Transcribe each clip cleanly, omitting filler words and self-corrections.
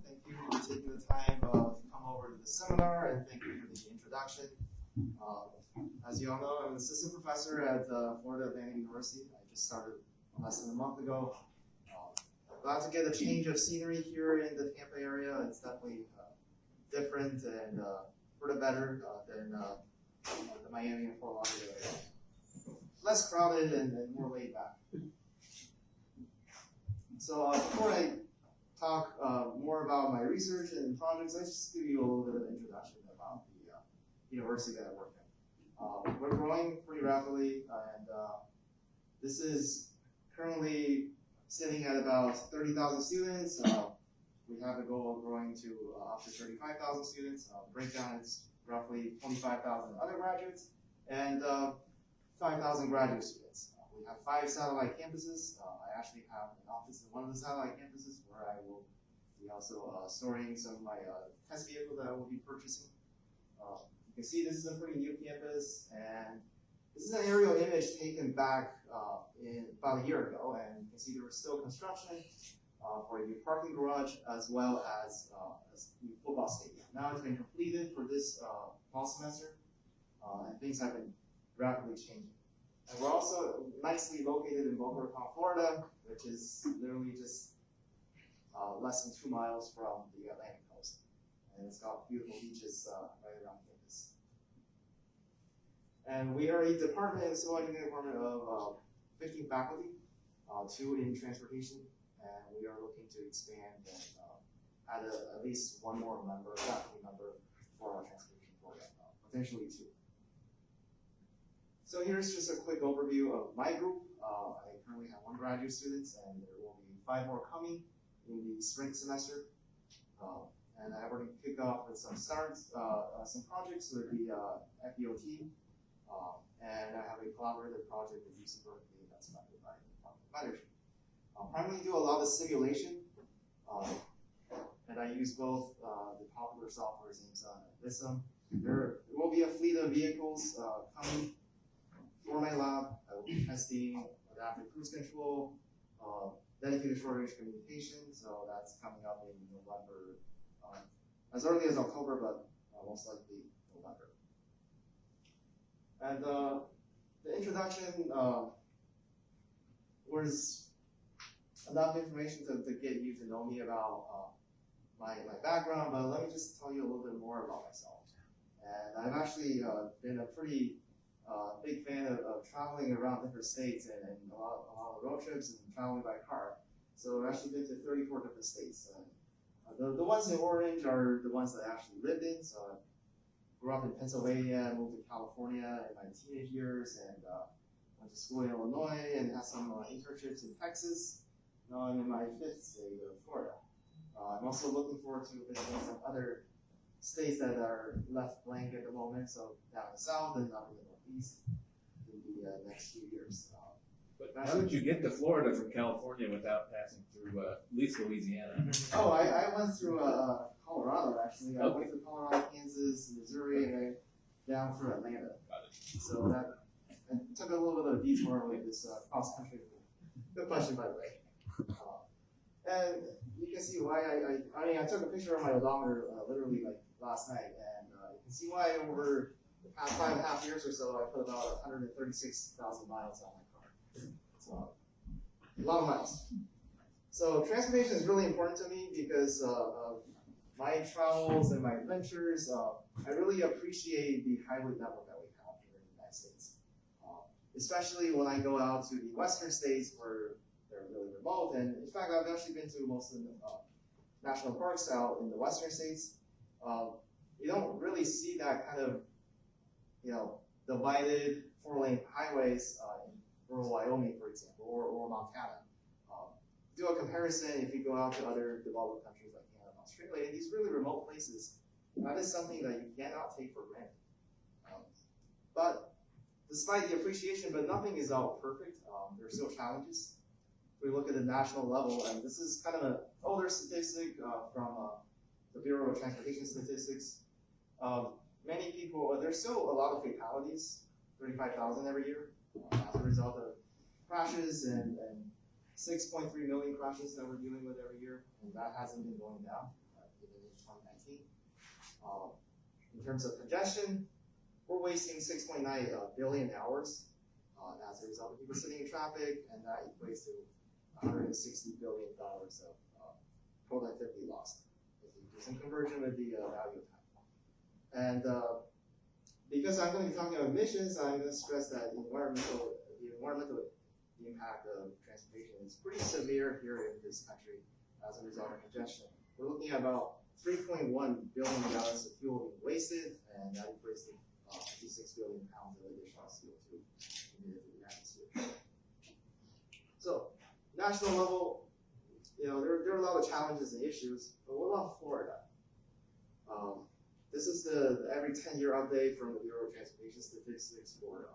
Thank you for taking the time to come over to the seminar, and thank you for the introduction. As you all know, I'm an assistant professor at Florida Atlantic University. I just started less than a month ago. Glad to get a change of scenery here in the Tampa area. It's definitely different and for the better than the Miami and Fort Lauderdale area. Less crowded and more laid back. So before I talk more about my research and projects, let's just give you a little bit of an introduction about the university that I work in. We're growing pretty rapidly, and this is currently sitting at about 30,000 students. We have a goal of growing to up to 35,000 students. Breakdown is roughly 25,000 undergraduates and 5,000 graduate students. We have 5 satellite campuses. I actually have an office in one of the satellite campuses where I will be also storing some of my test vehicles that I will be purchasing. You can see this is a pretty new campus, and this is an aerial image taken back in about a year ago, and you can see there was still construction for a new parking garage as well as a new football stadium. Now it's been completed for this fall semester, and things have been rapidly changing. And we're also nicely located in Boca Raton, Florida, which is literally just less than 2 miles from the Atlantic coast. And it's got beautiful beaches right around campus. And we are a department in the civil engineering department of 15 faculty, 2 in transportation, and we are looking to expand and add at least 1 more faculty member for our transportation program, potentially 2. So here's just a quick overview of my group. I currently have 1 graduate student, and there will be 5 more coming in the spring semester. And I already kicked off with some projects with the FEOT, and I have a collaborative project with UC Berkeley that's funded by the Department of Energy. Primarily do a lot of simulation, and I use both the popular software Amazon and Visum. There will be a fleet of vehicles coming for my lab. I will be testing adaptive cruise control, dedicated short-range communication, so that's coming up in November, as early as October, but most likely November. And the introduction was enough information to get you to know me about my background, but let me just tell you a little bit more about myself. And I've actually been a pretty big fan of traveling around different states and a lot of road trips and traveling by car. So I've actually been to 34 different states. The ones in orange are the ones that I actually lived in. So I grew up in Pennsylvania, moved to California in my teenage years, and went to school in Illinois and had some internships in Texas. Now I'm in my 5th state of Florida. I'm also looking forward to visiting some other states that are left blank at the moment, so down in the south and up in the northeast in the next few years. But how did you get to Florida from California without passing through at least Louisiana? Oh, I went through Colorado, actually. I went through Colorado, Kansas, Missouri, and down through Atlanta. Got it. So that took a little bit of a detour with this cross-country. Good question, by the way. And you can see why I took a picture of my odometer literally like last night, and you can see why over the past 5.5 years or so, I put about 136,000 miles on my car. So a lot of miles. So transportation is really important to me because of my travels and my adventures. I really appreciate the highway network that we have here in the United States, especially when I go out to the western states where they're really remote. And in fact, I've actually been to most of the national parks out in the western states. You don't really see that kind of, divided 4-lane highways in rural Wyoming, for example, or Montana. Do a comparison if you go out to other developed countries like Canada and Australia, in these really remote places, that is something that you cannot take for granted. But despite the appreciation, but nothing is all perfect. There are still challenges. We look at the national level, and this is kind of an older statistic from the Bureau of Transportation Statistics. Many people, there's still a lot of fatalities, 35,000 every year, as a result of crashes and 6.3 million crashes that we're dealing with every year, and that hasn't been going down. even in 2019. In terms of congestion, we're wasting 6.9 billion hours as a result of people sitting in traffic, and that equates to $160 billion of productivity lost. If you do some conversion with the value of time. And because I'm going to be talking about emissions, I'm going to stress that the environmental impact of transportation is pretty severe here in this country as a result of congestion. We're looking at about 3.1 billion gallons of fuel being wasted, and that equates to 56 billion pounds of additional CO2 emitted to the atmosphere. So, national level, there are a lot of challenges and issues, but what about Florida? This is the every 10-year update from the Bureau of Transportation Statistics for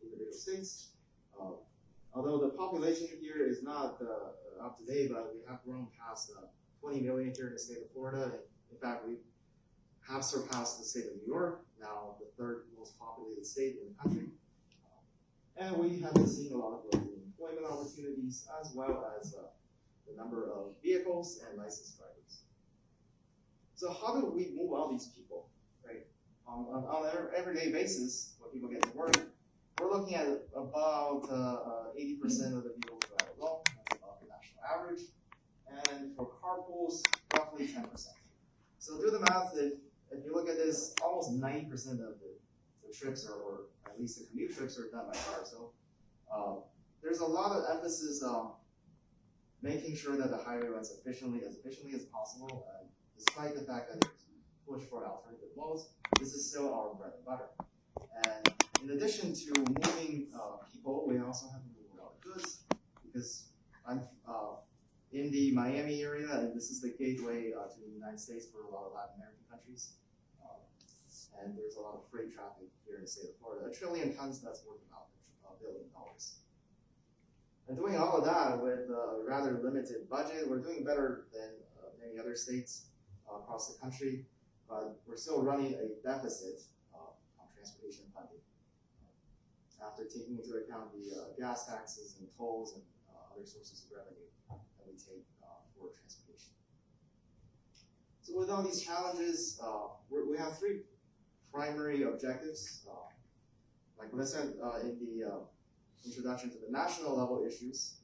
individual states. Although the population here is not up to date, but we have grown past 20 million here in the state of Florida. In fact, we have surpassed the state of New York, now the third most populated state in the country. And we have been seeing a lot of growth in employment opportunities, as well as the number of vehicles and licensed drivers. So how do we move all these people, right? On an everyday basis, when people get to work, we're looking at about 80% of the vehicles drive alone. That's about the national average. And for carpools, roughly 10%. So do the math. If you look at this, almost 90% of the trips, or at least the commute trips, are done by car. So there's a lot of emphasis on making sure that the highway runs efficiently as possible. Despite the fact that there's push for alternative modes, this is still our bread and butter. And in addition to moving people, we also have to move a lot of goods, because I'm in the Miami area, and this is the gateway to the United States for a lot of Latin American countries. And there's a lot of freight traffic here in the state of Florida. 1 trillion tons, that's worth about $1 billion. And doing all of that with a rather limited budget, we're doing better than many other states across the country, but we're still running a deficit on transportation funding. After taking into account the gas taxes and tolls and other sources of revenue that we take for transportation. So with all these challenges, we have three primary objectives. Like what I said in the introduction to the national level issues,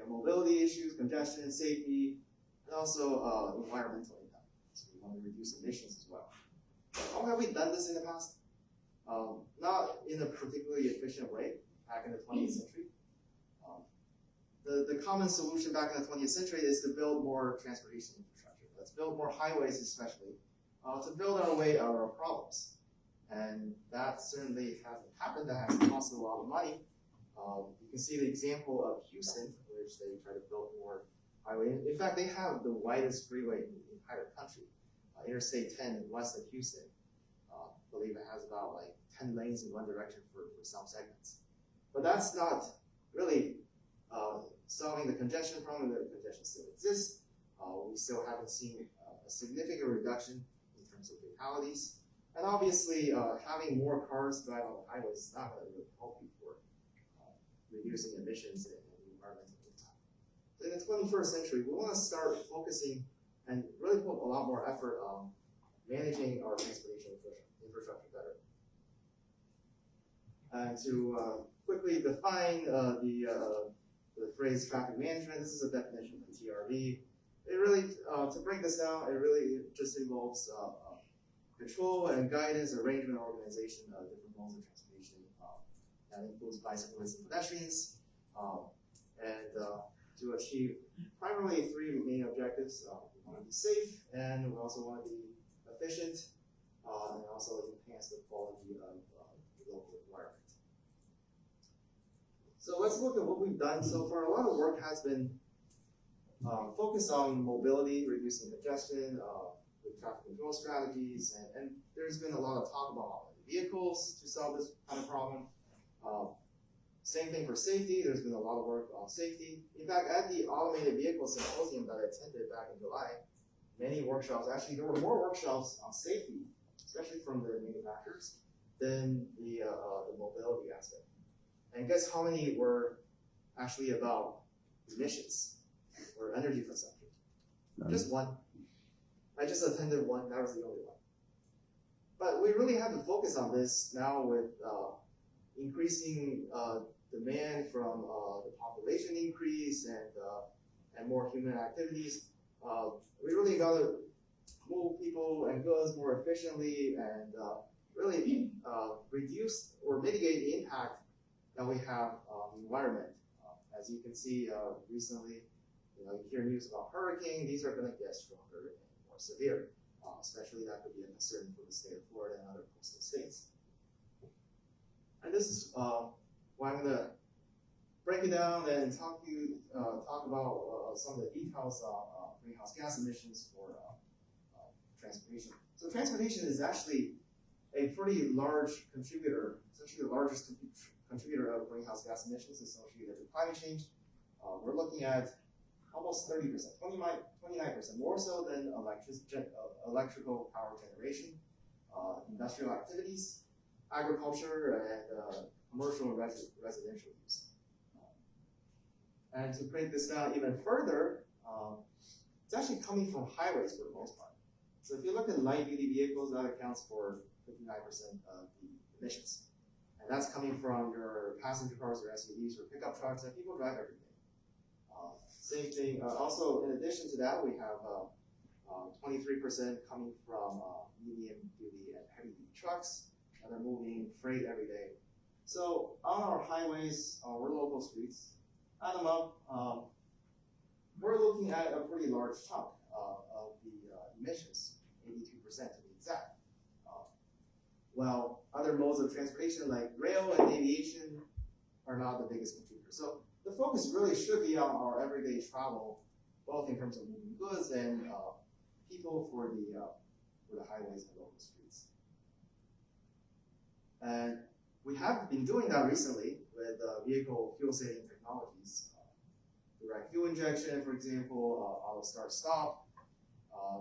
mobility issues, congestion, safety, and also environmental impact. So we want to reduce emissions as well. How have we done this in the past? Not in a particularly efficient way back in the 20th century. The common solution back in the 20th century is to build more transportation infrastructure. Let's build more highways, especially, to build our way out of our problems. And that certainly hasn't happened. That has cost a lot of money. You can see the example of Houston, which they try to build more highway. In fact, they have the widest freeway in the entire country. Interstate 10 west of Houston. I believe it has about 10 lanes in one direction for some segments. But that's not really solving the congestion problem. The congestion still exists. We still haven't seen a significant reduction in terms of fatalities. And obviously, having more cars drive on the highways is not going to really help you for reducing emissions and environmental impact. So in the 21st century, we want to start focusing and really put a lot more effort on managing our transportation infrastructure better. And to quickly define the phrase traffic management, this is a definition from TRV. It really, to break this down, it really just involves control and guidance, arrangement, organization of different modes of transportation. That includes bicyclists and pedestrians. And to achieve primarily three main objectives. We want to be safe, and we also want to be efficient, and also enhance the quality of the local environment. So let's look at what we've done so far. A lot of work has been focused on mobility, reducing congestion, with traffic control strategies, and there's been a lot of talk about vehicles to solve this kind of problem. Same thing for safety. There's been a lot of work on safety. In fact, at the Automated Vehicle Symposium that I attended back in July, many workshops, actually there were more workshops on safety, especially from the manufacturers, than the mobility aspect. And guess how many were actually about emissions or energy consumption? Just one. I just attended one, that was the only one. But we really have to focus on this now with increasing demand from the population increase and more human activities. We really got to move people and goods more efficiently and really reduce or mitigate the impact that we have on the environment. As you can see recently, you hear news about hurricane. These are going to get stronger and more severe. Especially that could be a concern for the state of Florida and other coastal states. And this is why I'm going to break it down and talk about some of the details of greenhouse gas emissions for transportation. So transportation is actually a pretty large contributor. It's actually the largest contributor of greenhouse gas emissions associated with climate change. We're looking at almost 30%, 29%, more so than electrical power generation, industrial activities, agriculture, and commercial and residential use. And to break this down even further, it's actually coming from highways for the most part. So if you look at light-duty vehicles, that accounts for 59% of the emissions. And that's coming from your passenger cars or SUVs or pickup trucks that people drive every day. Same thing, also in addition to that, we have 23% coming from medium-duty and heavy-duty trucks that are moving freight every day. So on our highways, we're local streets, add them up, we're looking at a pretty large chunk of the emissions, 82% to be exact. While other modes of transportation like rail and aviation are not the biggest contributors. So the focus really should be on our everyday travel, both in terms of moving goods and people for the highways and local streets. And we have been doing that recently with vehicle fuel saving technologies. Direct fuel injection, for example, auto start stop,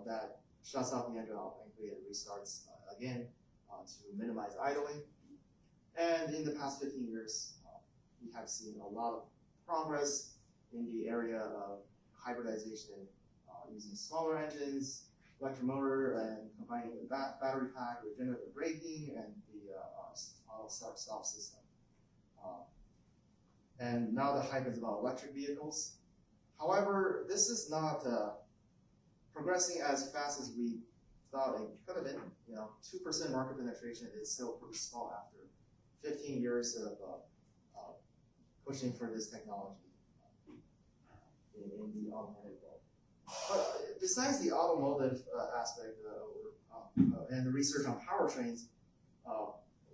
that shuts off the engine automatically and restarts again to minimize idling. And in the past 15 years, we have seen a lot of progress in the area of hybridization using smaller engines, electric motor, and combining with battery pack, regenerative braking, and the auto start stop system. And now the hype is about electric vehicles. However, this is not progressing as fast as we thought it could have been. 2% market penetration is still pretty small after 15 years of pushing for this technology in the automotive world. But besides the automotive aspect and the research on powertrains,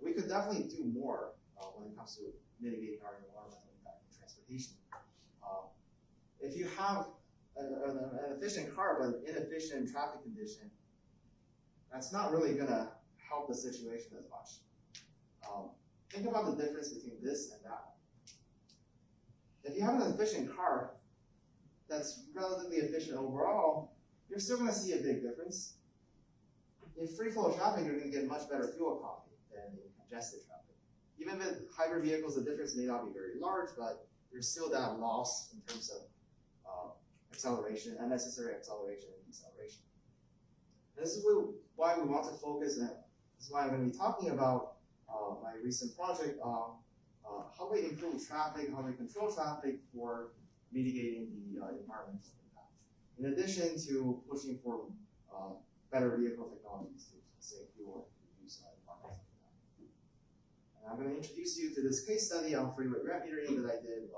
we could definitely do more when it comes to mitigating our environmental impact in transportation. If you have an efficient car but an inefficient traffic condition, that's not really going to help the situation as much. Think about the difference between this and that. If you have an efficient car that's relatively efficient overall, you're still going to see a big difference. In free flow traffic, you're going to get much better fuel economy than in congested traffic. Even with hybrid vehicles, the difference may not be very large, but there's still that loss in terms of acceleration, unnecessary acceleration and deceleration. And this is why we want to focus, and this is why I'm going to be talking about my recent project on how we improve traffic, how we control traffic for mitigating the environmental impact. In addition to pushing for better vehicle technologies to save fuel and reduce environmental impact. And I'm going to introduce you to this case study on freeway rent metering that I did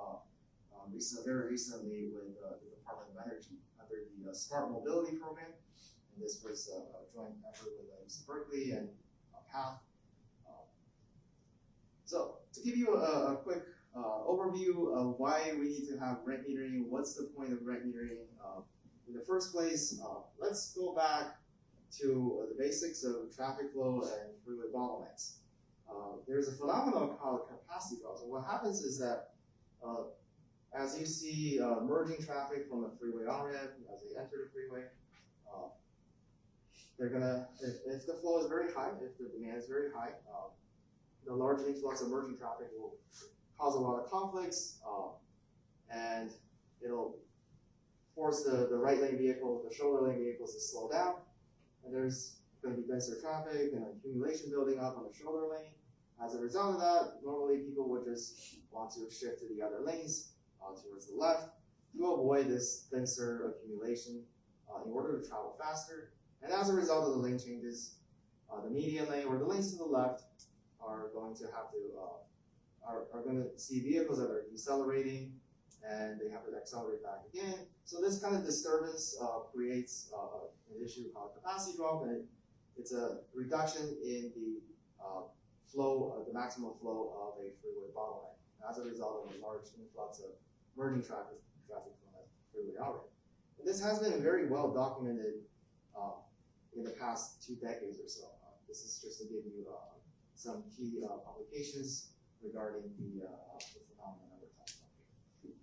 very recently with the Department of Energy under the Smart Mobility Program. And this was a joint effort with UC Berkeley and PATH. So to give you a quick overview of why we need to have rent metering, what's the point of rent metering in the first place, let's go back to the basics of traffic flow and freeway bottlenecks. There's a phenomenon called capacity draw. So what happens is that as you see merging traffic from the freeway on-ramp as they enter the freeway, they're gonna, if the flow is very high, if the demand is very high, the large influx of merging traffic will cause a lot of conflicts, and it'll force the right lane vehicle, the shoulder lane vehicles to slow down, and there's going to be denser traffic and accumulation building up on the shoulder lane. As a result of that, normally people would just want to shift to the other lanes towards the left to avoid this denser accumulation in order to travel faster. And as a result of the lane changes, the median lane or the lanes to the left are going to have to are going to see vehicles that are decelerating, and they have to accelerate back again. So this kind of disturbance creates an issue called capacity drop, and it's a reduction in the flow, the maximum flow of a freeway bottleneck as a result of a large influx of merging traffic from that freeway artery. And this has been very well documented in the past 2 decades or so. This is just to give you some key publications regarding the phenomenon that we're talking about here.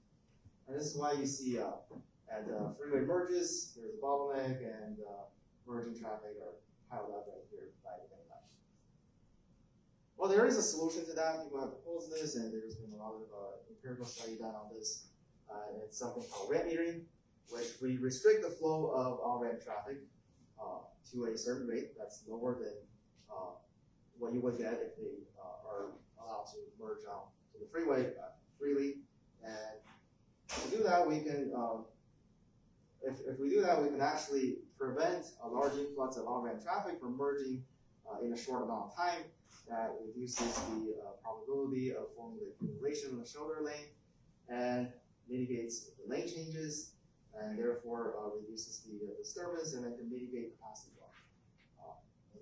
And this is why you see at freeway merges, there's a bottleneck, and merging traffic are piled up right here by the main line. Well, there is a solution to that. People have proposed this, and there's been a lot of empirical study done on this. It's something called red metering, which we restrict the flow of on-ramp traffic to a certain rate that's lower than what you would get if they are allowed to merge out to the freeway freely. And to do that, we can, if we do that, we can actually prevent a large influx of on-ramp traffic from merging in a short amount of time. That reduces the probability of forming the accumulation in the shoulder lane and mitigates the lane changes, and therefore reduces the disturbance, and then can mitigate capacity drop.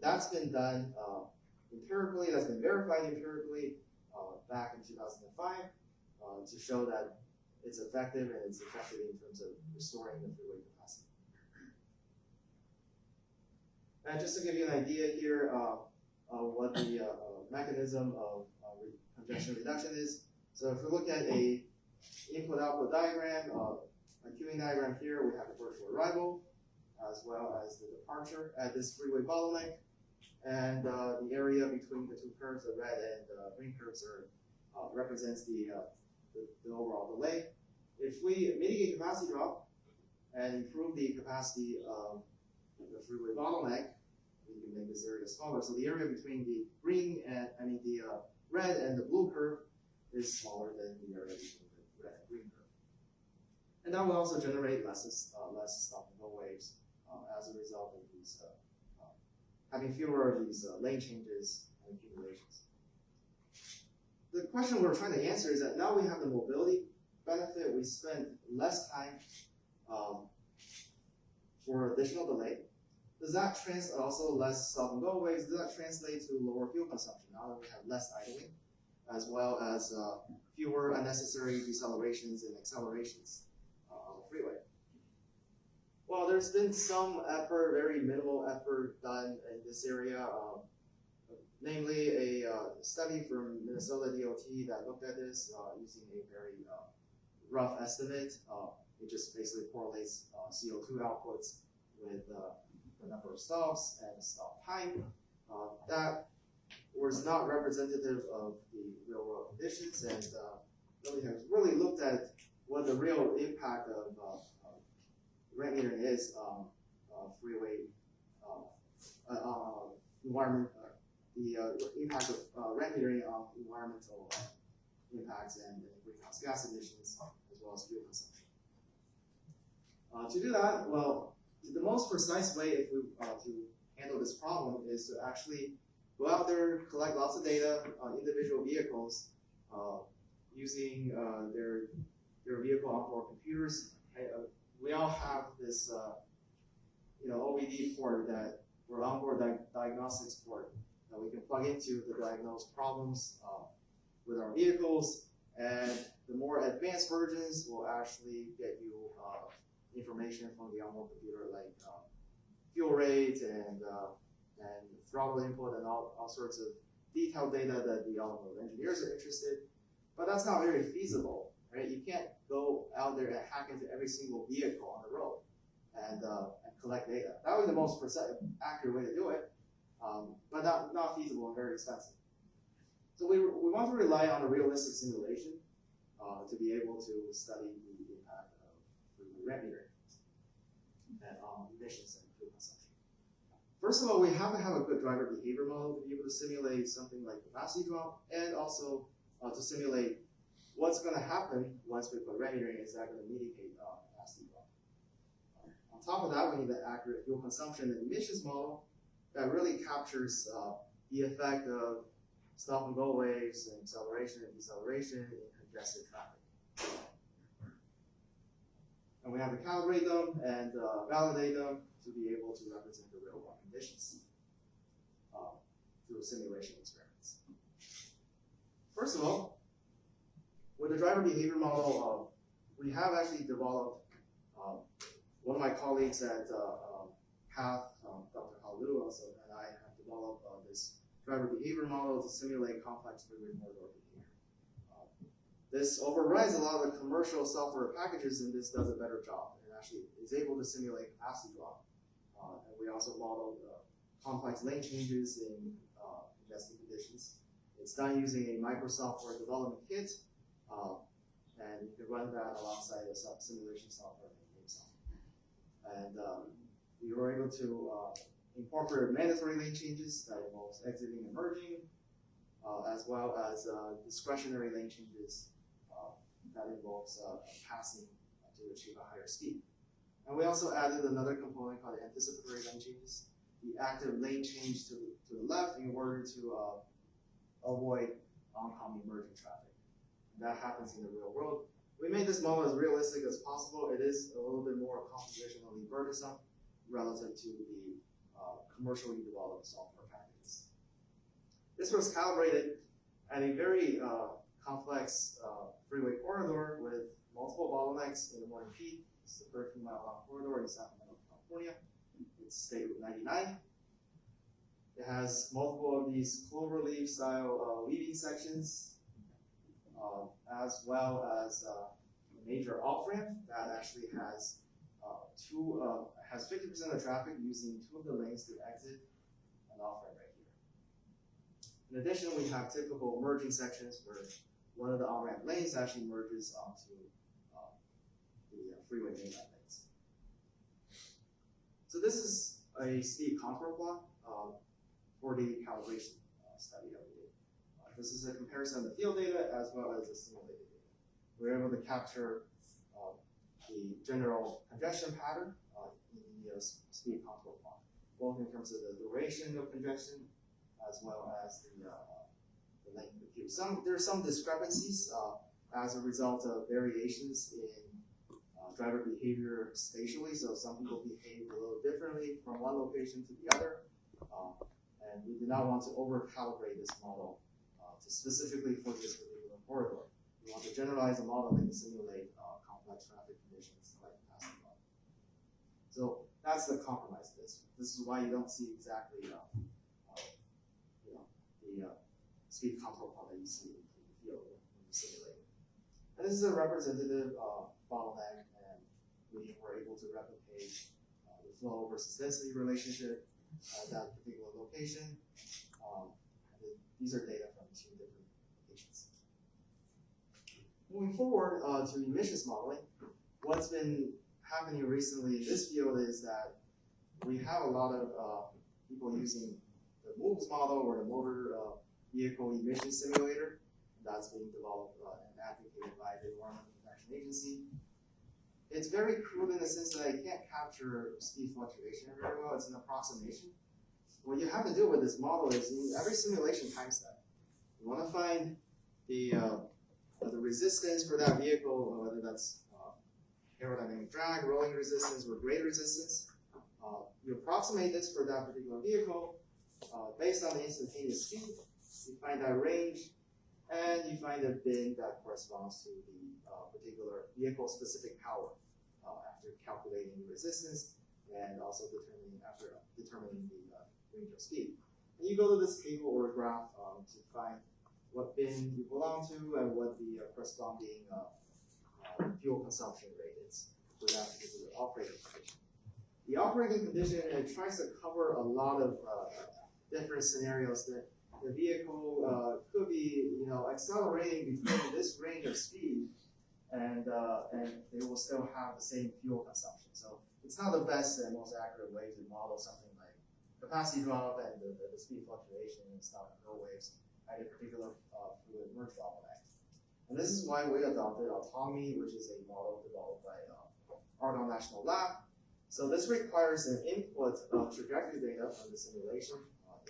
That's been done empirically, that's been verified empirically back in 2005 to show that it's effective, and it's effective in terms of restoring the freeway capacity. And just to give you an idea here of what the mechanism of congestion reduction is. So if we look at a input-output diagram, a queuing diagram here, we have the virtual arrival, as well as the departure at this freeway bottleneck. And the area between the two curves, the red and green curves, represents the overall delay. If we mitigate capacity drop and improve the capacity of the freeway bottleneck, we can make this area smaller. So the area between the green and the red and the blue curve is smaller than the area between the red and green curve. And that will also generate less stop and go waves as a result of these having fewer of these lane changes and accumulations. The question we're trying to answer is that now we have the mobility benefit, we spend less time for additional delay. Does that translate also less stop and go waves? Does that translate to lower fuel consumption now that we have less idling, as well as fewer unnecessary decelerations and accelerations on the freeway? Well, there's been some effort, very minimal effort done in this area, namely a study from Minnesota DOT that looked at this using a very rough estimate. It just basically correlates CO2 outputs with the number of stops and the stop time. That was not representative of the real world conditions, and nobody has really looked at what the real impact of red metering is freeway environment, the impact of red metering on environmental impacts and greenhouse gas emissions, as well as fuel consumption. To do that, well, the most precise way if we to handle this problem is to actually go out there, collect lots of data on individual vehicles using their vehicle onboard computers. We all have this, OBD port or onboard diagnostics port that we can plug into to diagnose problems with our vehicles. And the more advanced versions will actually get you information from the onboard computer, like fuel rate and throttle input and all sorts of detailed data that the automotive engineers are interested. But that's not very feasible, right? You can't go out there and hack into every single vehicle on the road and collect data. That would be the most accurate way to do it, but not feasible and very expensive. So we want to rely on a realistic simulation to be able to study the impact of red metering and emissions and fuel consumption. First of all, we have to have a good driver behavior model to be able to simulate something like capacity drop, and also to simulate what's going to happen once we put rendering. Is that going to mitigate capacity drop? On top of that, we need an accurate fuel consumption and emissions model that really captures the effect of stop and go waves and acceleration and deceleration in congested traffic. And we have to calibrate them and validate them to be able to represent the real world conditions through simulation experiments. First of all, with the driver behavior model, we have actually developed, one of my colleagues at PATH, Dr. Halu also, and I have developed this driver behavior model to simulate complex freeway corridor behavior. This overrides a lot of the commercial software packages, and this does a better job. It actually is able to simulate capacity drop. And we also modeled complex lane changes in congested conditions. It's done using a Microsoft Word development kit, and you can run that alongside a simulation software like GameSoft. And we were able to incorporate mandatory lane changes that involves exiting and merging, as well as discretionary lane changes that involves passing to achieve a higher speed. And we also added another component called anticipatory lane changes, the active lane change to the left in order to avoid oncoming merging traffic. And that happens in the real world. We made this model as realistic as possible. It is a little bit more compositionally burdensome relative to the commercially developed software packages. This was calibrated at a very complex freeway corridor with multiple bottlenecks in the morning peak. It's a 13-mile-long corridor in Sacramento, California. It's State Route 99. It has multiple of these cloverleaf style weaving sections, as well as a major off-ramp that actually has 50% of traffic using two of the lanes to exit an off-ramp right here. In addition, we have typical merging sections where one of the on-ramp lanes actually merges onto the freeway mainline lanes. So this is a speed contour plot for the calibration study that we did. This is a comparison of the field data as well as the simulated data. We're able to capture the general congestion pattern in the speed contour plot, both in terms of the duration of congestion as well as the length of the queue. There are some discrepancies as a result of variations in driver behavior spatially, so some people behave a little differently from one location to the other, and we do not want to over-calibrate this model to specifically for this particular corridor. We want to generalize a model that can simulate complex traffic conditions like passing by. So that's the compromise of this. This is why you don't see exactly the speed contour plot that you see in the field when you simulate it. And this is a representative bottleneck, and we were able to replicate the flow versus density relationship at that particular location. These are data from two different locations. Moving forward to emissions modeling, what's been happening recently in this field is that we have a lot of people using the MOVES model or the motor vehicle emission simulator that's being developed and advocated by the Environmental Protection Agency. It's very crude in the sense that it can't capture speed fluctuation very well. It's an approximation. What you have to do with this model is in every simulation time step, you want to find the resistance for that vehicle, whether that's aerodynamic drag, rolling resistance, or grade resistance. You approximate this for that particular vehicle based on the instantaneous speed. You find that range, and you find a bin that corresponds to the particular vehicle-specific power after calculating the resistance and also determining the range of speed. And you go to this table or graph to find what bin you belong to and what the corresponding fuel consumption rate is for that particular operating condition. The operating condition, it tries to cover a lot of different scenarios that the vehicle could be, accelerating between this range of speed, and they will still have the same fuel consumption. So it's not the best and most accurate way to model something like capacity drop and the speed fluctuation and stuff, and waves at a particular fluid merge bottleneck. And this is why we adopted autonomy, which is a model developed by Argonne National Lab. So this requires an input of trajectory data from the simulation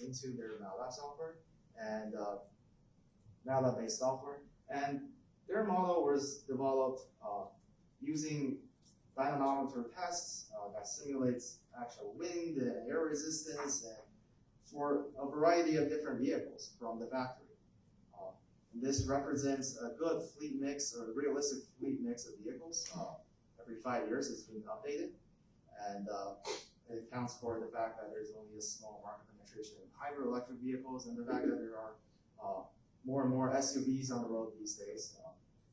into their MATLAB software and MATLAB-based software. And their model was developed using dynamometer tests that simulates actual wind and air resistance and for a variety of different vehicles from the factory. And this represents a good fleet mix or realistic fleet mix of vehicles. Every 5 years it's being updated. And it accounts for the fact that there's only a small market penetration in hybrid electric vehicles and the fact that there are more and more SUVs on the road these days.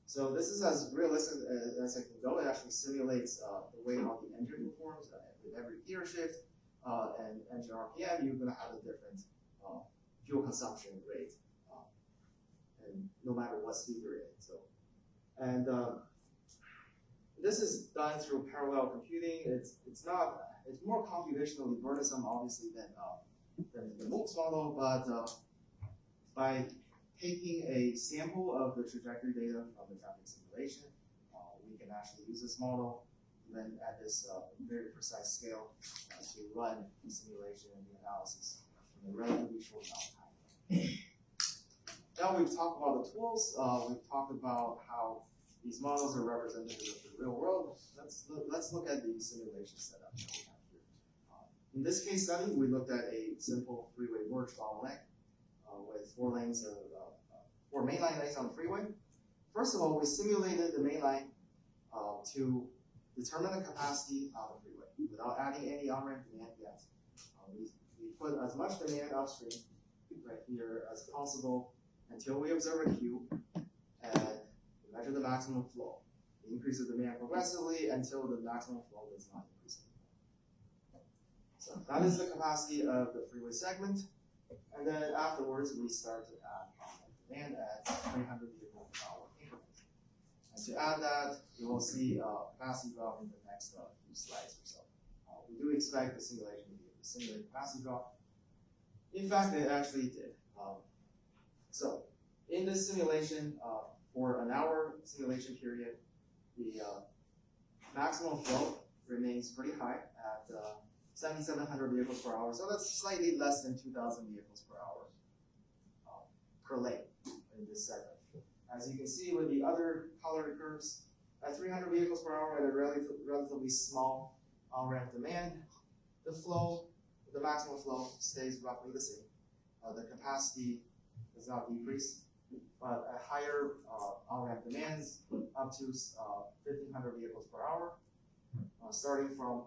So this is as realistic as it can go. It actually simulates the way how the engine performs. With every gear shift and engine RPM, you're going to have a different fuel consumption rate, and no matter what speed you're in. So, and this is done through parallel computing. It's more computationally burdensome, obviously, than the MOOCs model, but by taking a sample of the trajectory data from the traffic simulation, we can actually use this model then at this very precise scale to run the simulation and the analysis in a relatively short amount of time. Now we've talked about the tools. We've talked about how these models are representative of the real world. Let's look at the simulation setup that we have here. In this case study, we looked at a simple freeway merge bottleneck with 4 lanes of 4 mainline lanes on the freeway. First of all, we simulated the mainline to determine the capacity of the freeway without adding any on-ramp demand yet. We put as much demand upstream right here as possible until we observe a queue and measure the maximum flow. We increase the demand progressively until the maximum flow does not increase anymore. So that is the capacity of the freeway segment. And then afterwards, we start to add demand at 300 vehicles per hour increments. And to add that, you will see capacity drop in the next few slides or so. We do expect the simulation to be able to simulate capacity drop. In fact, it actually did. So in this simulation, for an hour simulation period, the maximum flow remains pretty high at 7,700 vehicles per hour. So that's slightly less than 2,000 vehicles per hour per lane in this segment. As you can see with the other colored curves, at 300 vehicles per hour at a relatively small on-ramp demand, the maximum flow stays roughly the same. The capacity does not decrease, but at higher on-ramp demands, up to 1,500 vehicles per hour, starting from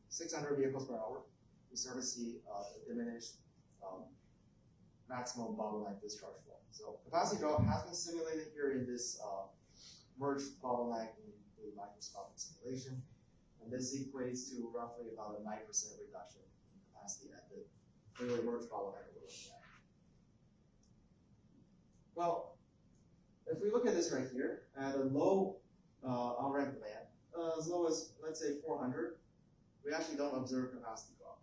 600 vehicles per hour, we start to see a diminished maximum bottleneck discharge flow. So capacity drop has been simulated here in this merged bottleneck in the microscopic simulation, and this equates to roughly about a 9% reduction in capacity at the freeway merged bottleneck we're looking at. Well, if we look at this right here, at a low on-ramp demand, as low as, let's say, 400, we actually don't observe capacity drop.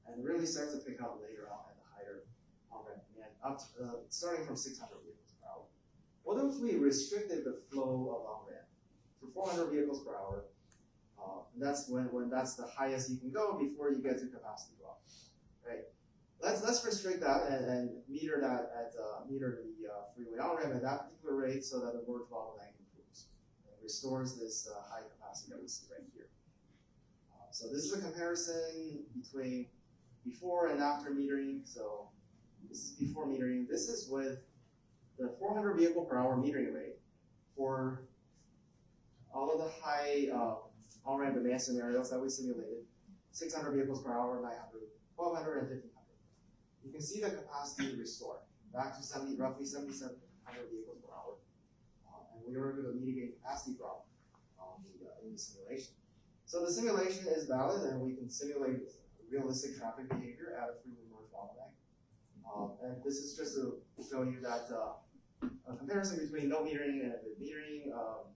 And really starts to pick up later on at the higher on-ramp demand, up to, starting from 600 vehicles per hour. What if we restricted the flow of on-ramp to 400 vehicles per hour? That's when that's the highest you can go before you get to capacity drop, right? Let's restrict that and meter that at meter the freeway on-ramp at that particular rate so that the merge bottleneck improves and restores this high capacity that we see right here. So this is a comparison between before and after metering. So this is before metering. This is with the 400 vehicle per hour metering rate for all of the high on-ramp demand scenarios that we simulated. 600 vehicles per hour, 900, 1200, and 1500. You can see the capacity restored back to roughly 7,700 vehicles per hour. And we were able to mitigate capacity drop in the simulation. So the simulation is valid, and we can simulate realistic traffic behavior at a freeway merge bottleneck. And this is just to show you that a comparison between no metering and with metering,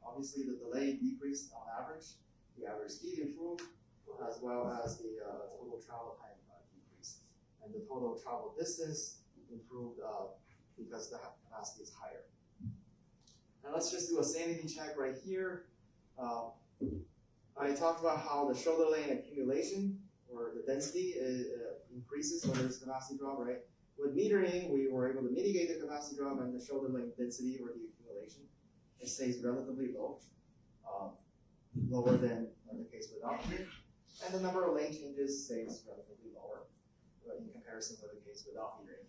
obviously the delay decreased on average, the average speed improved, as well as the total travel time and the total travel distance improved because the capacity is higher. And let's just do a sanity check right here. I talked about how the shoulder lane accumulation or the density increases when there's capacity drop, right? With metering, we were able to mitigate the capacity drop, and the shoulder lane density or the accumulation, it stays relatively low, lower than the case without metering. And the number of lane changes stays relatively lower in comparison with the case without metering.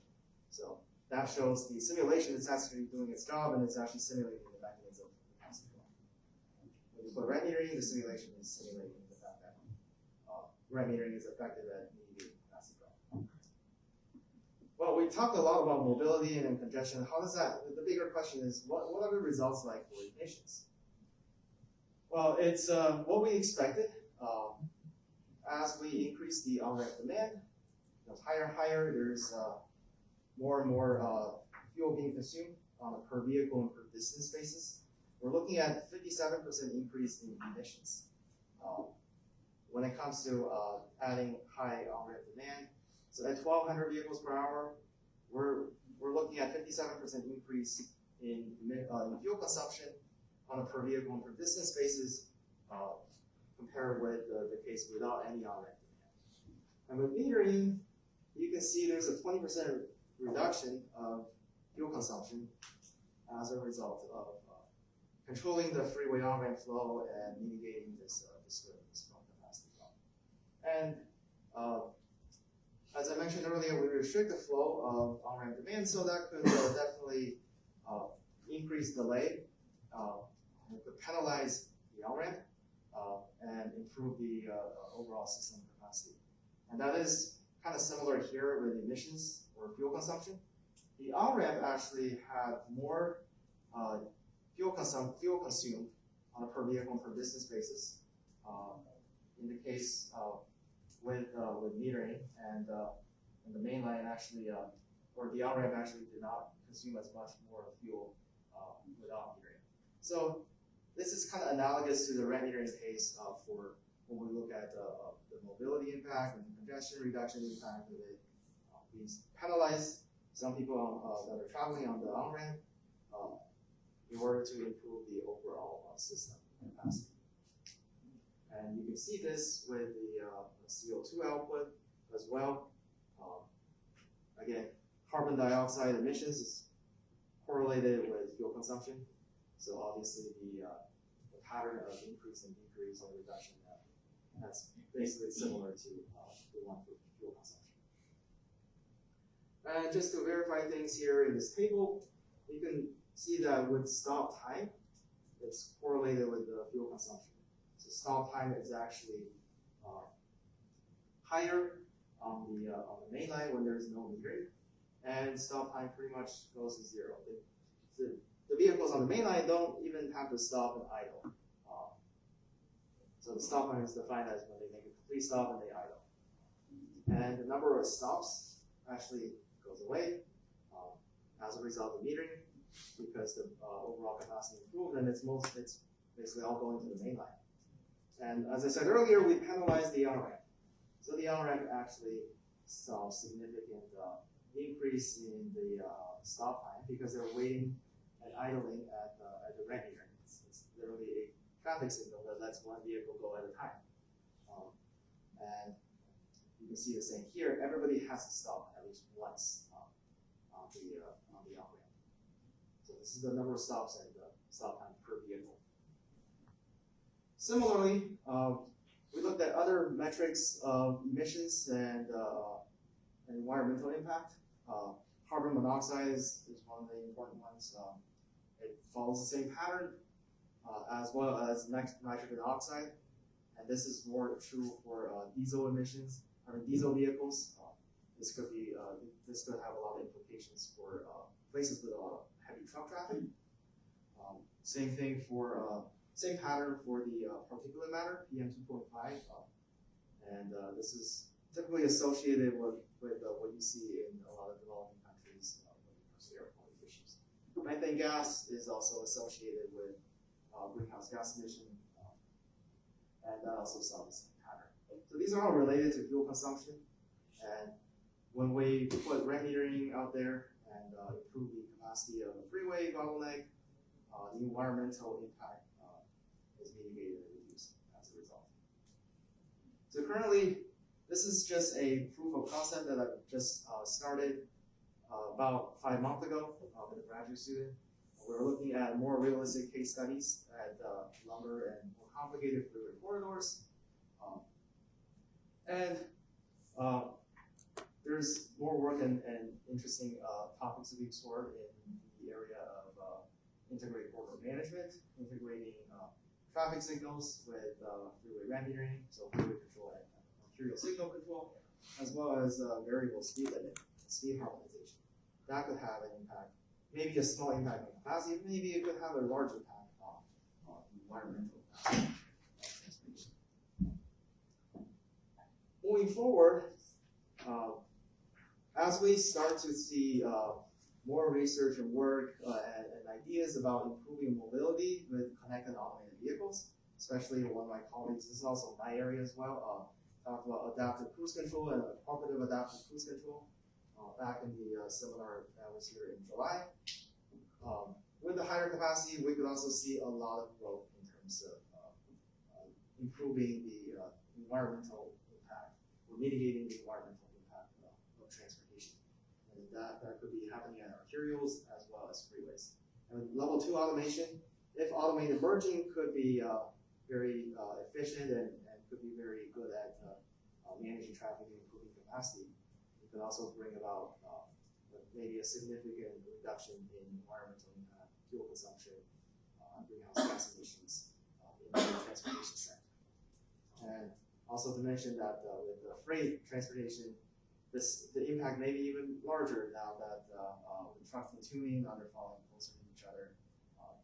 So that shows the simulation is actually doing its job, and it's actually simulating the mechanism of capacity drop. When you put red metering, the simulation is simulating the fact that red metering is effective at mitigating capacity drop. Well, we talked a lot about mobility and congestion. How does that? The bigger question is, what are the results like for emissions? Well, it's what we expected. As we increase the on-ramp demand, higher and higher, there's more and more fuel being consumed on a per vehicle and per distance basis. We're looking at 57% increase in emissions. When it comes to adding high on-ramp demand, so at 1,200 vehicles per hour, we're looking at 57% increase in fuel consumption on a per vehicle and per distance basis, compared with the case without any on-ramp demand. And with metering, you can see there's a 20% reduction of fuel consumption as a result of controlling the freeway on-ramp flow and mitigating this from capacity drop. And as I mentioned earlier, we restrict the flow of on-ramp demand, so that could definitely increase delay, it could penalize the on-ramp, and improve the overall system capacity. And that is kind of similar here with emissions or fuel consumption. The on-ramp actually had more fuel consumed on a per vehicle and per distance basis. In the case with metering, and the main line actually, or the on-ramp actually did not consume as much more fuel without metering. So this is kind of analogous to the red metering case for when we look at the mobility impact and congestion reduction impact of it. We penalize some people that are traveling on the on-ramp in order to improve the overall system capacity. And you can see this with the CO2 output as well. Again, carbon dioxide emissions is correlated with fuel consumption. So obviously the pattern of increase and decrease or reduction, that's basically similar to the one for fuel consumption. And just to verify things here in this table, you can see that with stop time, it's correlated with the fuel consumption. So stop time is actually higher on the main line when there's no metering, and stop time pretty much goes to zero. The vehicles on the main line don't even have to stop and idle. So the stop time is defined as when they make a complete stop and they idle. And the number of stops actually goes away as a result of metering, because the overall capacity improved, and it's basically all going to the main line. And as I said earlier, we penalized the on-ramp. So the on-ramp actually saw significant increase in the stop time because they're waiting and idling at the red meter. It's literally a traffic signal that lets one vehicle go at a time. And you can see the same here. Everybody has to stop at least once on the on-ramp. So this is the number of stops and the stop time per vehicle. Similarly, we looked at other metrics of emissions and environmental impact. Carbon monoxide is one of the important ones. It follows the same pattern as well as nitrogen oxide, and this is more true for diesel emissions. Diesel vehicles. This could have a lot of implications for places with a lot of heavy truck traffic. Same thing for same pattern for the particulate matter, PM2.5, and this is typically associated with what you see in a lot of developing countries when it comes to air quality issues. Methane gas is also associated with greenhouse gas emission, and that also saw the same pattern. So these are all related to fuel consumption, and when we put red metering out there and improve the capacity of the freeway bottleneck, the environmental impact is mitigated and reduced as a result. So currently, this is just a proof of concept that I've just started about 5 months ago with a graduate student. We're looking at more realistic case studies at longer and more complicated freeway corridors. There's more work and interesting topics to be explored in the area of integrated corridor management, integrating traffic signals with freeway red metering, so freeway control and arterial signal control, as well as variable speed limit, speed harmonization. That could have an impact, maybe a small impact on capacity, maybe it could have a large impact on environmental transportation. Moving forward, as we start to see more research and work and ideas about improving mobility with connected automated vehicles, especially one of my colleagues, this is also my area as well, talked about adaptive cruise control and cooperative adaptive cruise control back in the seminar that was here in July. With the higher capacity, we could also see a lot of growth in terms of improving the environmental impact or mitigating the environmental impact of transportation. And that could be happening at arterials as well as freeways. And level 2 automation, if automated merging could be very efficient and could be very good at managing traffic and improving capacity, it could also bring about maybe a significant reduction in environmental impact, fuel consumption, greenhouse gas emissions in the transportation sector. And also to mention that with the freight transportation, the impact may be even larger now that with trucks and tuning are falling closer to each other.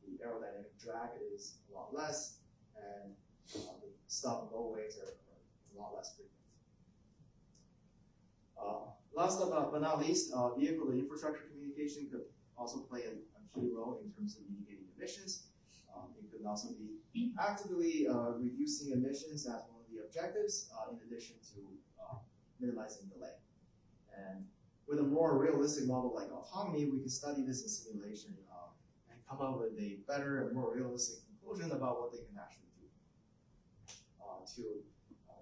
The aerodynamic drag is a lot less, and the stop and go waves are a lot less frequent. Last but not least, vehicle to infrastructure communication could also play a key role in terms of mitigating emissions. It could also be actively reducing emissions as one of the objectives, in addition to minimizing delay. And with a more realistic model like autonomy, we can study this in simulation and come up with a better and more realistic conclusion about what they can actually do to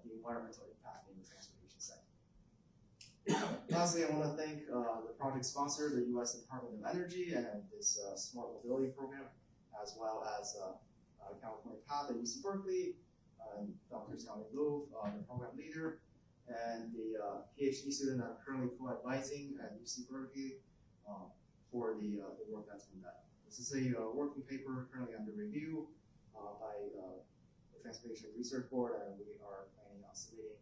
the environmental impact in the transportation sector. Lastly, I want to thank the project sponsor, the U.S. Department of Energy, and this Smart Mobility Program, as well as California Path at UC Berkeley, and Dr. Xiaoming Lu, the program leader, and the PhD student I'm currently co-advising at UC Berkeley for the work that's been done. This is a working paper currently under review by the Transportation Research Board, and we are planning on submitting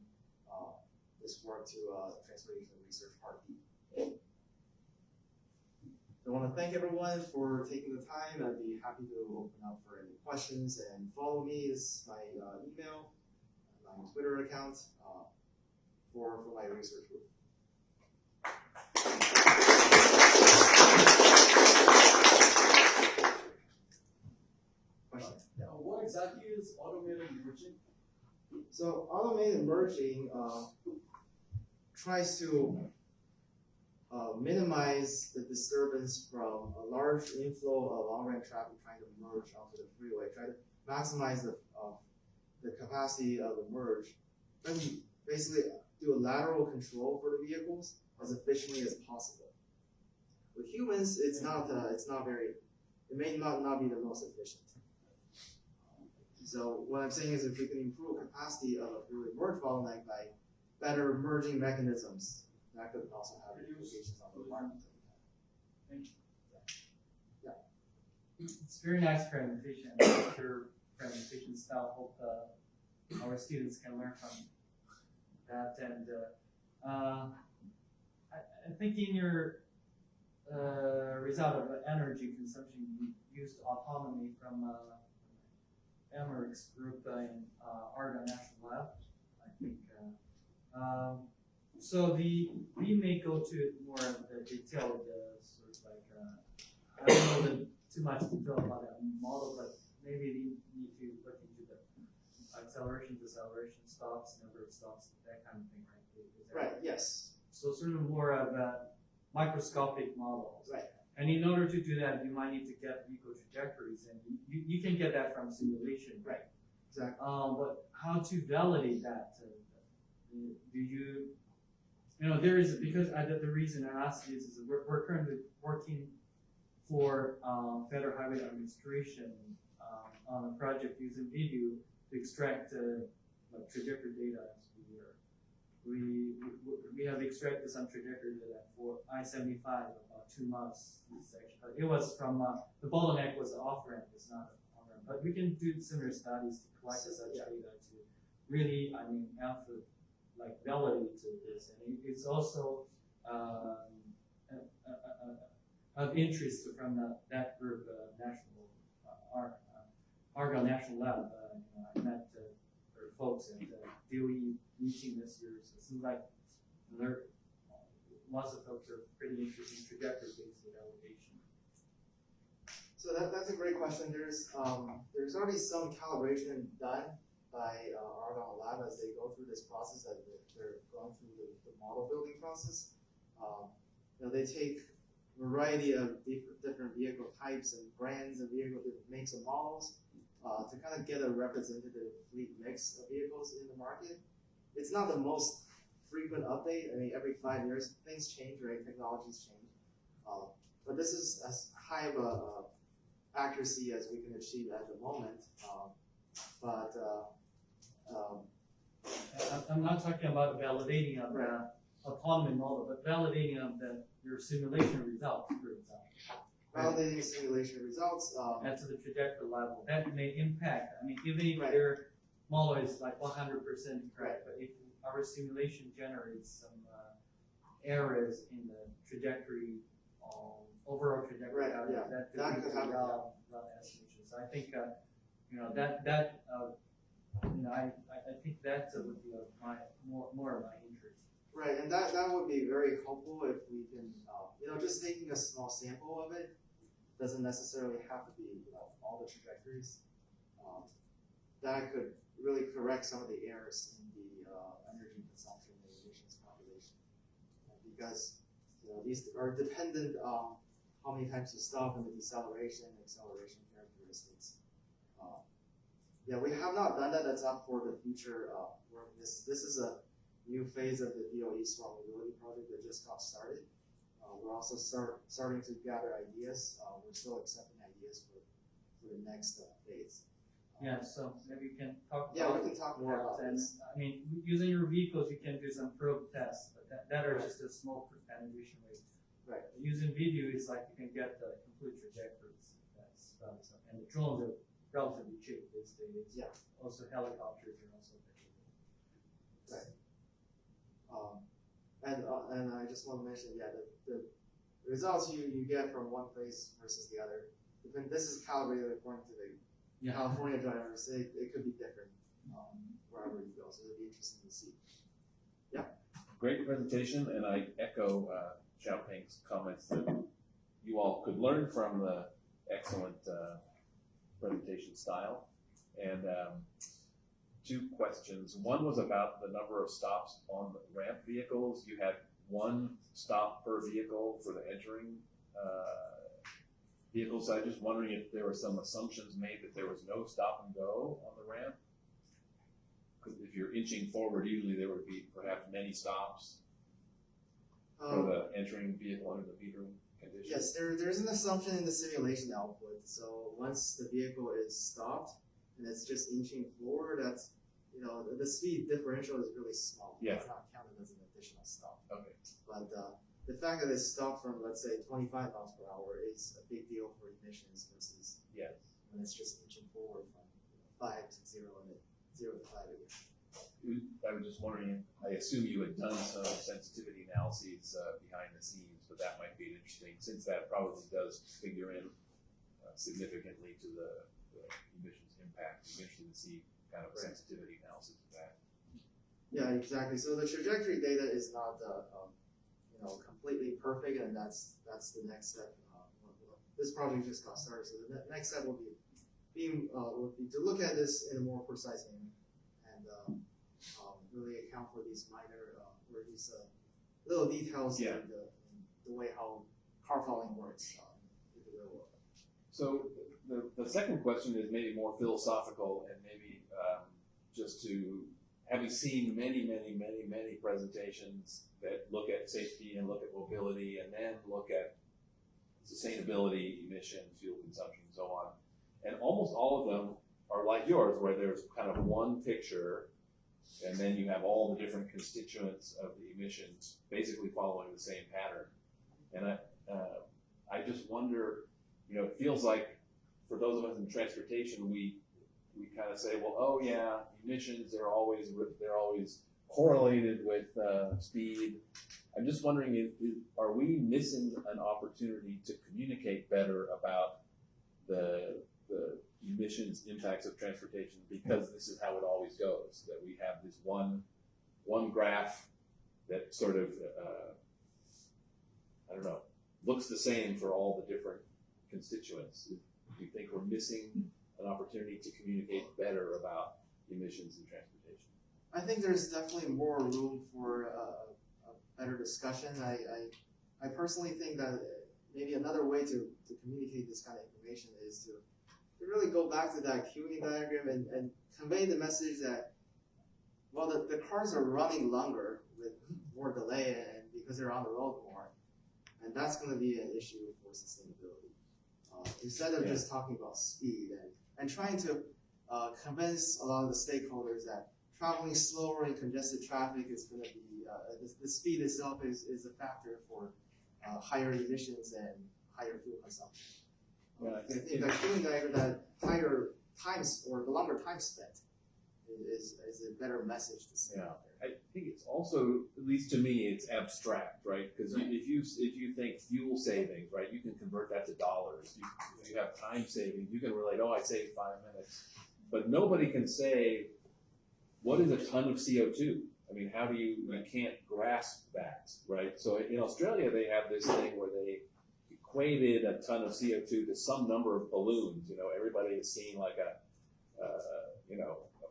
this work to Transportation Research Part B. I want to thank everyone for taking the time. I'd be happy to open up for any questions, and follow me is my email, my Twitter account for my research group. Question? Yeah. What exactly is automated merging? So automated merging tries to minimize the disturbance from a large inflow of long-range traffic trying to merge onto the freeway, try to maximize the capacity of the merge, and basically do a lateral control for the vehicles as efficiently as possible. With humans, it may not be the most efficient. So what I'm saying is, if we can improve capacity of a freeway merge bottleneck by better merging mechanisms, that could also have implications on the environment. Thank you. Yeah. It's a very nice presentation. I like your presentation style. Hope our students can learn from that. And I think in your result of energy consumption, you used autonomy from Emmerich's group in Oregon National Lab, I think. So we may go to more of the detailed sort of like, I don't know too much detail about that model, but maybe we need to look into the acceleration, deceleration stops, number of stops, that kind of thing, right? Right, yes. So So sort of more of microscopic models. Right. And in order to do that, you might need to get vehicle trajectories, and you can get that from simulation. Right. Exactly. But how to validate that? Do you, there is, because the reason I asked this is we're currently working for Federal Highway Administration on a project using video to extract like trajectory data as we are. We have extracted some trajectory data for I-75 about 2 months this section. But it was from the bottleneck was the off ramp, it's not on ramp. But we can do similar studies to collect such data to really, validate this. And it's also of interest from that group, National Argonne National Lab. I met their folks at DOE meeting this year, so it seems like lots of folks are pretty interested in trajectory-based validation. So that's a great question. There's already some calibration done by Argonne Lab as they go through this process, that they're going through the model building process. They take a variety of different vehicle types and brands of vehicle, different makes and models, to kind of get a representative fleet mix of vehicles in the market. It's not the most frequent update. I mean, every 5 years, things change, right? Technologies change. But this is as high of a accuracy as we can achieve at the moment. I'm not talking about validating of the autonomy model, but validating of your simulation results, for example. Validating simulation results. And to the trajectory level, that may impact. I mean, even if your model is like 100% correct, but if our simulation generates some errors in the trajectory, overall trajectory, that could be wrong estimation. So I think I think that would be more of my interest. Right, and that would be very helpful if we can, just taking a small sample of it doesn't necessarily have to be all the trajectories. That could really correct some of the errors in the energy consumption and emissions calculation. Because these are dependent on how many times you stop and the deceleration and acceleration characteristics. We have not done that. That's up for the future work. This is a new phase of the DOE Smart Mobility project that just got started. We're also starting to gather ideas. We're still accepting ideas for the next phase. So maybe you can talk about we can talk more about this. I mean, using your vehicles, you can do some probe tests, but that are just a small penetration rate. Right. Using video, it's like you can get the complete trajectories. That's about it. And the drones are relatively cheap these days. Yeah. Also, helicopters are also cheap. Right. And I just want to mention, the results you get from one place versus the other. This is calibrated according to the California drivers. It could be different wherever you go. So it'll be interesting to see. Yeah. Great presentation, and I echo Xiaoping's comments that you all could learn from the excellent presentation style. And 2 questions. One was about the number of stops on the ramp vehicles. You had 1 stop per vehicle for the entering vehicles. I was just wondering if there were some assumptions made that there was no stop and go on the ramp. Because if you're inching forward, usually there would be perhaps many stops for the entering vehicle under the metering conditions. Yes, there's an assumption in the simulation output. So once the vehicle is stopped and it's just inching forward, that's the speed differential is really small. Yeah. It's not counted as an additional stop. Okay. But the fact that it's stopped from, let's say, 25 miles per hour is a big deal for emissions versus when it's just inching forward from 5 to 0 and then 0 to 5 again. I was just wondering, I assume you had done some sensitivity analyses behind the scenes, but that might be interesting, since that probably does figure in significantly to the emissions impact. I'm interested to see kind of a sensitivity analysis of that. Yeah, exactly. So the trajectory data is not completely perfect, and that's the next step. This project just got started, so the next step will be to look at this in a more precise manner and really account for these minor or these little details Yeah. in the way how car following works in the real world. So the second question is maybe more philosophical and maybe just to, having seen many presentations that look at safety and look at mobility and then look at sustainability, emissions, fuel consumption, and so on. And almost all of them are like yours, where there's kind of one picture and then you have all the different constituents of the emissions basically following the same pattern. And I just wonder, it feels like for those of us in transportation, we kind of say, well, oh yeah, emissions, they're always correlated with speed. I'm just wondering, are we missing an opportunity to communicate better about the emissions impacts of transportation, because this is how it always goes, that we have this one graph that sort of, I don't know, looks the same for all the different constituents. Do you think we're missing an opportunity to communicate better about emissions in transportation? I think there's definitely more room for a better discussion. I personally think that maybe another way to communicate this kind of information is to really go back to that queuing diagram and convey the message that, well, the cars are running longer with more delay and because they're on the road more, and that's going to be an issue for sustainability. Instead of just talking about speed and trying to convince a lot of the stakeholders that traveling slower in congested traffic is going to be, the speed itself is a factor for higher emissions and higher fuel consumption. Yeah, I think that queuing diagram, that higher times or the longer time spent is a better message to say out there. I think it's also, at least to me, it's abstract, right? Because if you think fuel savings, right, you can convert that to dollars. You have time savings. You can relate, I saved 5 minutes. But nobody can say, what is a ton of CO2? I mean, how do you can't grasp that, right? So in Australia, they have this thing where they equated a ton of CO2 to some number of balloons. Everybody has seen like a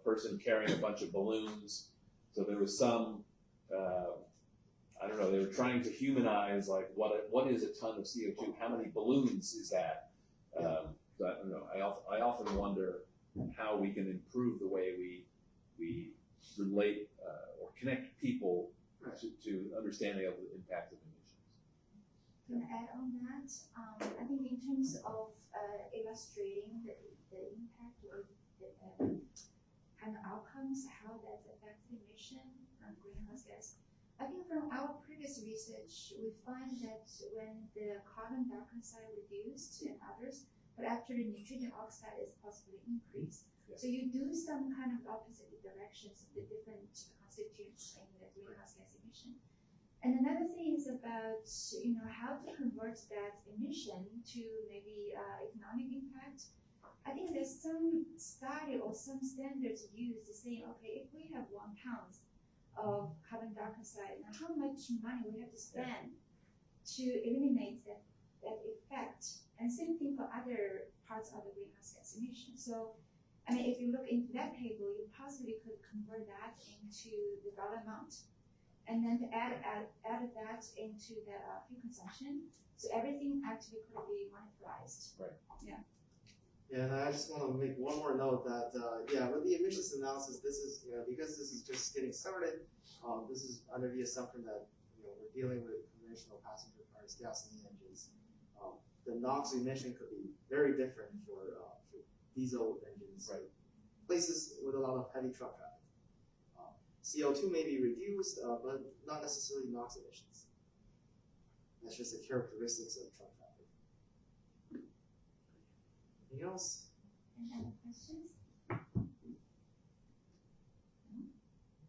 person carrying a bunch of balloons. So there was some, I don't know, they were trying to humanize like what is a ton of CO2? How many balloons is that? So I don't know. I often wonder how we can improve the way we relate or connect people to understanding of the impact of emissions. Can I add on that? I think in terms of illustrating the impact or the kind of outcomes, how that affects emission from greenhouse gas. I think from our previous research, we find that when the carbon dioxide reduced and others, but actually nitrogen oxide is possibly increased. Yeah. So you do some kind of opposite directions of the different constituents in the greenhouse gas emission. And another thing is about, how to convert that emission to maybe economic impact. I think there's some study or some standards used to say, okay, if we have 1 pound of carbon dioxide, now how much money we have to spend to eliminate that effect? And same thing for other parts of the greenhouse gas emission. So, if you look into that table, you possibly could convert that into the dollar amount, and then to add that into the fuel consumption. So everything actually could be monetized. Right. Yeah. Yeah, and I just want to make one more note that, with the emissions analysis, this is, because this is just getting started, this is under the assumption that, we're dealing with conventional passenger cars, gasoline engines. The NOx emission could be very different for diesel engines, right? Places with a lot of heavy truck traffic. CO2 may be reduced, but not necessarily NOx emissions. That's just the characteristics of truck traffic. Anything else? Any other questions?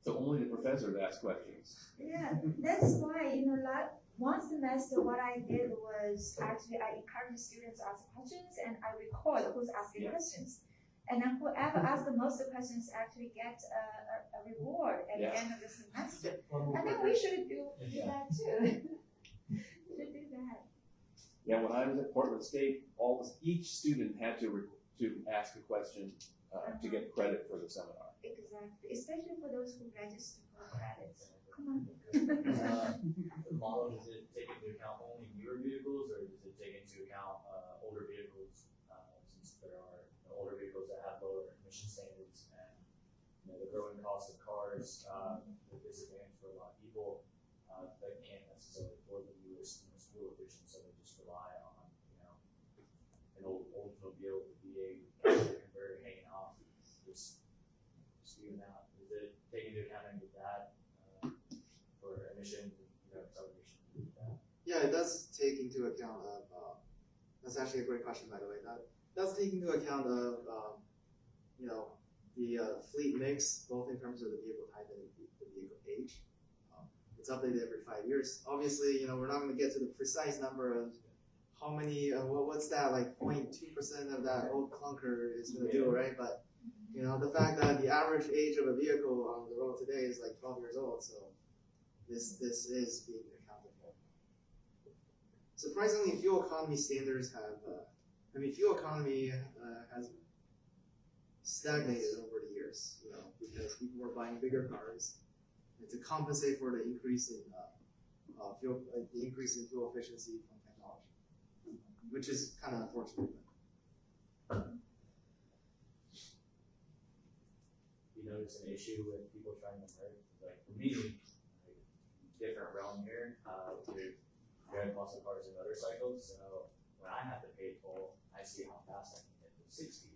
So only the professors ask questions. Yeah, that's why, one semester what I did was actually I encouraged students to ask questions and I record who's asking questions. And then whoever asks the most questions actually gets a reward at the end of the semester. I think we should do that too. We should do that. Yeah, when I was at Portland State, each student had to ask a question to get credit for the seminar. Exactly, especially for those who register for credits. Come on. model, does it take into account only newer vehicles, or does it take into account, older vehicles? Since there are older vehicles that have lower emission standards, and, the growing cost of cars, the disadvantage for a lot of people, that can't necessarily afford the newest, fuel efficient, so they just rely on, an old Oldsmobile with a converter hanging off, just spewing out. Is it taking into account any of that, for emissions and, acceleration like that? Yeah, it does take into account of, that's actually a great question, by the way. That does take into account of, the fleet mix, both in terms of the vehicle type and the vehicle age. It's updated every 5 years. Obviously, we're not going to get to the precise number of how many, what's that, like 0.2% of that old clunker is going to do, right? But, the fact that the average age of a vehicle on the road today is like 12 years old, so this is being accounted for. Surprisingly, fuel economy standards have, fuel economy has stagnated over the years, because people were buying bigger cars, and to compensate for the increase in fuel efficiency from technology, which is kind of unfortunate. You notice an issue with people trying to merge? Like for me, different realm here. We drive muscle cars and motorcycles, so when I have to pay toll, I see how fast I can get to 60.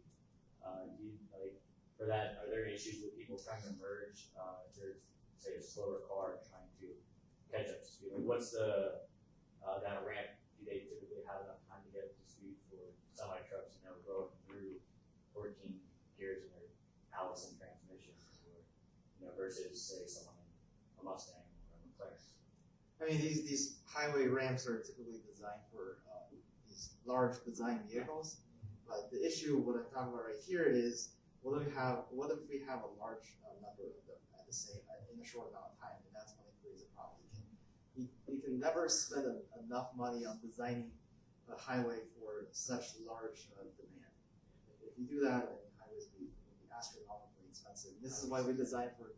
For that, are there issues with people trying to merge? If there's, say, a slower car trying to catch up to speed, what's the that ramp? Do they typically have enough time to get up to speed for semi trucks, going through 14 gears in their Allison transmission, or versus say someone in a Mustang or a McLaren? These highway ramps are typically designed for these large design vehicles, but the issue, what I'm talking about right here is, what if we have a large number of them at the same, in a short amount of time, and that's when it creates a problem. We can never spend enough money on designing a highway for such large demand. If you do that, then highways will be astronomically expensive. This is why we designed for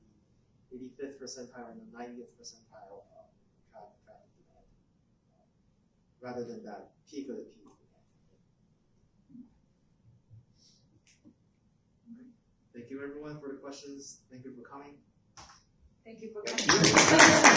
the 85th percentile and the 90th percentile traffic demand, rather than that peak of the peak. Thank you everyone for the questions. Thank you for coming. Thank you for coming.